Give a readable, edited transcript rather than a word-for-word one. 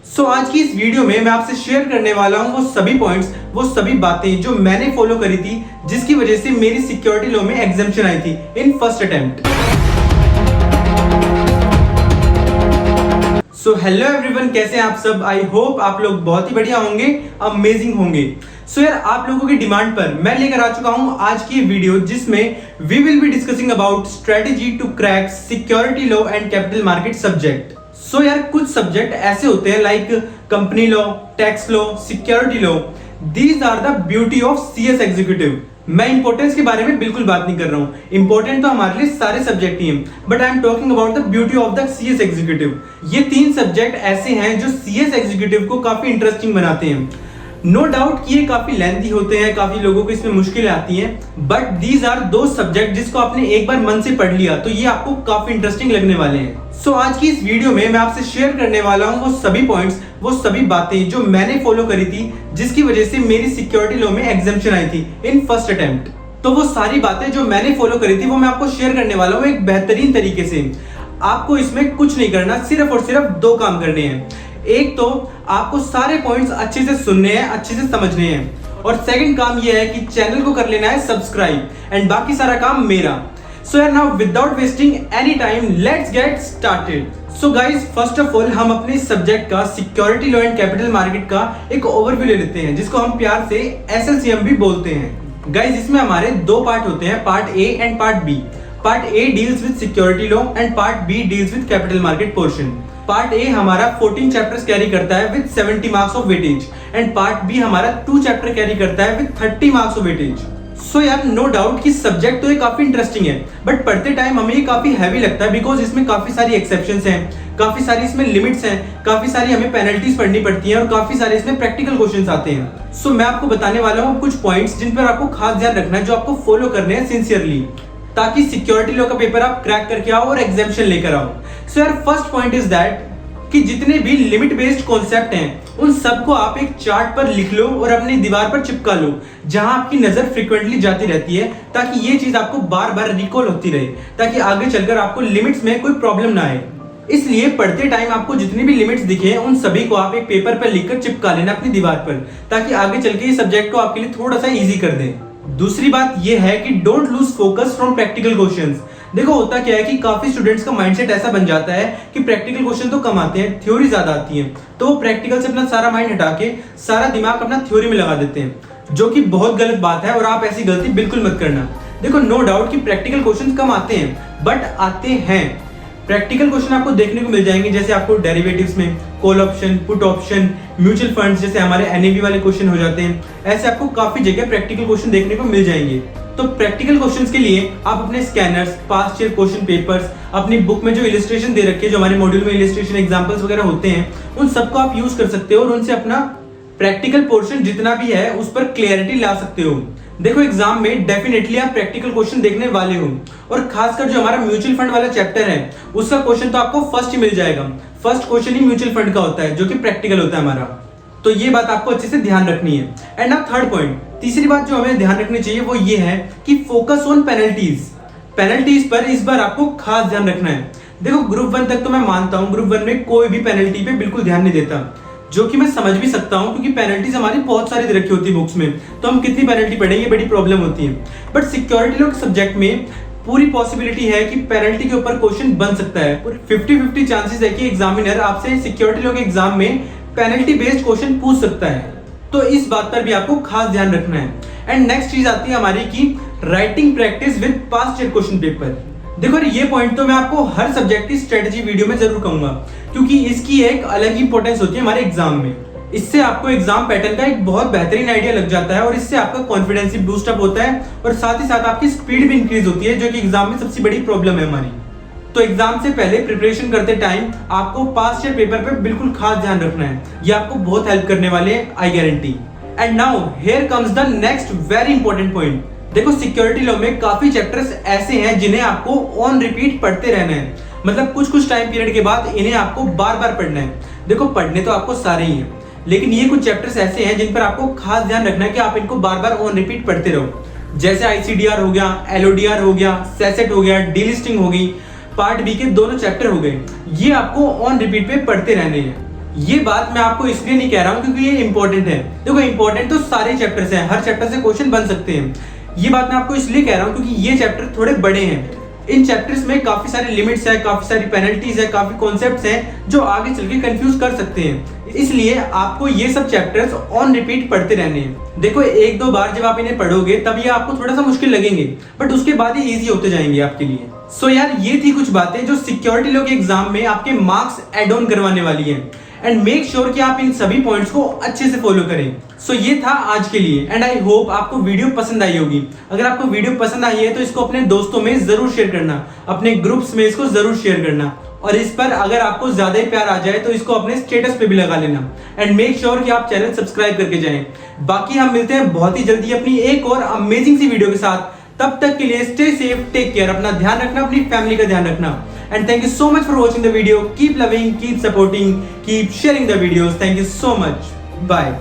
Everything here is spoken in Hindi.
आज की इस वीडियो में मैं आपसे शेयर करने वाला हूं वो सभी पॉइंट्स, वो सभी बातें जो मैंने फॉलो करी थी, जिसकी वजह से मेरी सिक्योरिटी लॉ में एग्जेम्पशन आई थी in first attempt. Hello everyone, कैसे हैं आप सब? आई होप आप लोग बहुत ही बढ़िया होंगे, अमेजिंग होंगे। यार, आप लोगों की डिमांड पर मैं लेकर आ चुका हूं आज की वीडियो, जिसमें we will be discussing about strategy to crack security law and capital market subject. यार, कुछ सब्जेक्ट ऐसे होते हैं like company law, tax law, security law. These are the beauty of CS executive. मैं इंपॉर्टेंस के बारे में बिल्कुल बात नहीं कर रहा हूँ, इंपॉर्टेंट तो हमारे लिए सारे सब्जेक्ट ही हैं, but I am talking about the beauty of the CS executive. ये तीन सब्जेक्ट ऐसे हैं जो सीएस एग्जीक्यूटिव को काफी इंटरेस्टिंग बनाते हैं। नो डाउट कि ये काफी लेंथी होते हैं, काफी लोगों को इसमें मुश्किलें आती हैं, बट दीज आर दो सब्जेक्ट जिसको आपने एक बार मन से पढ़ लिया तो ये आपको काफी इंटरेस्टिंग लगने वाले हैं। आज की इस वीडियो में मैं आपसे शेयर करने वाला हूं वो सभी पॉइंट्स, वो सभी बातें जो मैंने फॉलो करी थी, जिसकी वजह से मेरी सिक्योरिटी लॉ में एग्जेम्पशन आई थी इन फर्स्ट अटेम्प्ट। तो वो सारी बातें जो मैंने फॉलो करी थी वो मैं आपको शेयर करने वाला हूँ एक बेहतरीन तरीके से। आपको इसमें कुछ नहीं करना, सिर्फ और सिर्फ दो काम करने हैं। एक तो आपको सारे पॉइंट्स अच्छे से सुनने हैं, अच्छे से समझने हैं, और सेकंड काम यह है कि चैनल को कर लेना है सब्सक्राइब, एंड बाकी सारा काम मेरा। यार, now without wasting any time let's get started. Guys, first of all हम अपने सब्जेक्ट का security law and capital market का एक ओवरव्यू ले लेते हैं, जिसको हम प्यार से एसएलसीएम भी बोलते हैं। गाइस, इसमें हमारे दो पार्ट होते हैं, part A and part B. Part A deals with security law and part B deals with capital market portion. Part A हमारा 14 चैप्टर्स कैरी करता है with 70 marks of weightage, and part B हमारा 2 चैप्टर कैरी करता है विद 30 मार्क्स ऑफ वेटेज। यार, नो डाउट कि सब्जेक्ट तो ये काफी इंटरेस्टिंग है, बट पढ़ते टाइम हमें ये काफी हैवी लगता है, बिकॉज इसमें काफी सारी एक्सेप्शंस हैं, काफी सारी इसमें लिमिट्स हैं, काफी सारी हमें पेनल्टीज पढ़नी पड़ती हैं, और काफी सारे इसमें प्रैक्टिकल क्वेश्चंस आते हैं। मैं आपको बताने वाला हूँ कुछ पॉइंट्स जिन पर आपको खास ध्यान रखना है, जो आपको फॉलो करने हैं सिंसियरली, ताकि सिक्योरिटी लॉ का पेपर आप क्रैक करके आओ और एग्जाम्पशन लेकर आओ। यार, फर्स्ट पॉइंट इज दैट कि जितने भी लिमिट बेस्ड कॉन्सेप्ट हैं उन सबको आप एक चार्ट पर लिख लो और अपनी दीवार पर चिपका लो, जहां आपकी नजर फ्रीक्वेंटली जाती रहती है, ताकि ये चीज आपको बार बार रिकॉल होती रहे, ताकि आगे चलकर आपको लिमिट्स में कोई प्रॉब्लम ना आए। इसलिए पढ़ते टाइम आपको जितनी भी लिमिट्स दिखे उन सभी को आप एक पेपर पर लिखकर चिपका लेना अपनी दीवार पर, ताकि आगे चल के ये सब्जेक्ट को आपके लिए थोड़ा सा ईजी कर दे। दूसरी बात यह है कि don't lose focus from practical questions. देखो, होता क्या है कि काफी स्टूडेंट्स का माइंडसेट ऐसा बन जाता है कि प्रैक्टिकल क्वेश्चन तो कम आते हैं, थ्योरी ज्यादा आती है, तो वो प्रैक्टिकल से अपना सारा माइंड हटा के सारा दिमाग अपना थ्योरी में लगा देते हैं, जो कि बहुत गलत बात है, और आप ऐसी गलती बिल्कुल मत करना। देखो, नो डाउट कि प्रैक्टिकल क्वेश्चन कम आते हैं, बट आते हैं। प्रैक्टिकल क्वेश्चन आपको देखने को मिल जाएंगे, जैसे आपको डेरिवेटिव्स में call option, put option, mutual funds जैसे हमारे एनएवी वाले क्वेश्चन हो जाते हैं। ऐसे आपको काफी जगह प्रैक्टिकल क्वेश्चन देखने को मिल जाएंगे। तो प्रैक्टिकल क्वेश्चंस के लिए आप अपने scanners, past year question papers, अपनी बुक में जो इलस्ट्रेशन दे रखे हैं, जो हमारे मॉड्यूल में इलस्ट्रेशन एग्जांपल्स वगैरह होते हैं, उन सबको आप यूज कर सकते हो और उनसे अपना प्रैक्टिकल पोर्शन जितना भी है उस पर क्लियरिटी ला सकते हो। देखो, एग्जाम में डेफिनेटली आप प्रैक्टिकल क्वेश्चन देखने वाले हो, और खासकर जो हमारा म्यूचुअल फंड वाला चैप्टर है उसका क्वेश्चन तो आपको फर्स्ट ही मिल जाएगा। फर्स्ट क्वेश्चन ही म्यूचुअल फंड का होता है, जो कि प्रैक्टिकल होता है हमारा। तो ये बात आपको अच्छे से ध्यान रखनी है। एंड नाउ थर्ड पॉइंट, तीसरी बात जो हमें ध्यान रखनी चाहिए वो ये है कि फोकस ऑन पेनल्टीज। पेनल्टीज पर इस बार आपको खास ध्यान रखना है। देखो, ग्रुप 1 तक तो मैं मानता हूँ, ग्रुप 1 में कोई भी पेनल्टी पे बिल्कुल ध्यान नहीं देता, जो कि मैं समझ भी सकता हूँ, क्योंकि पेनल्टीज हमारी बहुत सारी दे रखी होती है बुक्स में, तो हम कितनी पेनल्टी पढ़ेंगे, बड़ी प्रॉब्लम होती है। बट सिक्योरिटी लॉ के सब्जेक्ट में पूरी पॉसिबिलिटी है कि पेनल्टी के ऊपर क्वेश्चन बन सकता है। 50-50 चांसेस है कि एग्जामिनर आपसे सिक्योरिटी लॉ के एग्जाम में पेनल्टी बेस्ड क्वेश्चन पूछ सकता है, तो इस बात पर भी आपको खास ध्यान रखना है। एंड नेक्स्ट चीज आती है हमारी की writing practice with past year question paper. देखो, ये पॉइंट तो मैं आपको हर सब्जेक्ट की स्ट्रेटजी वीडियो में जरूर कहूंगा, क्योंकि इसकी एक अलग इंपॉर्टेंस होती है हमारे एग्जाम में। इससे आपको एग्जाम पैटर्न का एक बहुत बेहतरीन आइडिया लग जाता है, और इससे आपका कॉन्फिडेंस भी बूस्ट अप होता है, और साथ ही साथ आपकी स्पीड भी इंक्रीज होती है, जो कि एग्जाम में सबसे बड़ी प्रॉब्लम है हमारी। तो एग्जाम से पहले प्रिपरेशन करते टाइम आपको पास्ट ईयर पेपर पे बिल्कुल खास ध्यान रखना है, ये आपको बहुत हेल्प करने वाले हैं, I guarantee. And now here comes the next very important point. देखो, सिक्योरिटी लॉ में काफी चैप्टर्स ऐसे हैं जिन्हें आपको ऑन रिपीट पढ़ते रहना है, मतलब कुछ टाइम पीरियड के बाद इन्हें आपको बार बार पढ़ना है। देखो, पढ़ने तो आपको सारे ही हैं, लेकिन ये कुछ चैप्टर्स ऐसे हैं जिन पर आपको खास ध्यान रखना है कि आप इनको बार बार ऑन रिपीट पढ़ते रहो, जैसे आईसीडीआर हो गया, एलओडीआर हो गया, सेसेट हो गया, डीलिस्टिंग हो गई, पार्ट बी के दोनों चैप्टर हो गए। ये आपको ऑन रिपीट पे पढ़ते रहने हैं। ये बात मैं आपको इसलिए नहीं कह रहा हूँ क्योंकि ये इंपॉर्टेंट है। देखो इंपॉर्टेंट तो सारे चैप्टर हैं, हर चैप्टर से क्वेश्चन बन सकते हैं। ये बात मैं आपको इसलिए कह रहा हूँ क्योंकि ये चैप्टर थोड़े बड़े हैं। इन चैप्टर्स में काफी सारे लिमिट्स है, काफी सारी पेनल्टीज है, काफी कॉन्सेप्ट्स हैं जो आगे चल के कंफ्यूज कर सकते हैं। इसलिए आपको ये सब चैप्टर्स ऑन रिपीट पढ़ते रहने हैं। देखो एक दो बार जब आप इन्हें पढ़ोगे तब ये आपको थोड़ा सा मुश्किल लगेंगे, बट उसके बाद ये इजी होते जाएंगे आपके लिए। सो यार ये थी कुछ बातें जो सिक्योरिटी लॉ के एग्जाम में आपके मार्क्स एड ऑन करवाने वाली है। एंड मेक श्योर कि आप इन सभी पॉइंट्स को अच्छे से फॉलो करें। सो ये था आज के लिए एंड आई होप आपको वीडियो पसंद आई होगी। अगर आपको वीडियो पसंद आई है तो इसको अपने दोस्तों में जरूर शेयर करना, अपने ग्रुप्स में इसको जरूर शेयर करना, और इस पर अगर आपको ज्यादा ही प्यार आ जाए तो इसको अपने स्टेटस पे भी लगा लेना। एंड मेक श्योर कि आप चैनल सब्सक्राइब करके जाएं। बाकी हम मिलते हैं बहुत ही जल्दी अपनी एक और अमेजिंग सी वीडियो के साथ। तब तक के लिए स्टे सेफ, टेक केयर, अपना ध्यान रखना, अपनी फैमिली का ध्यान रखना। And thank you so much for watching the video. Keep loving, keep supporting, keep sharing the videos. Thank you so much. Bye.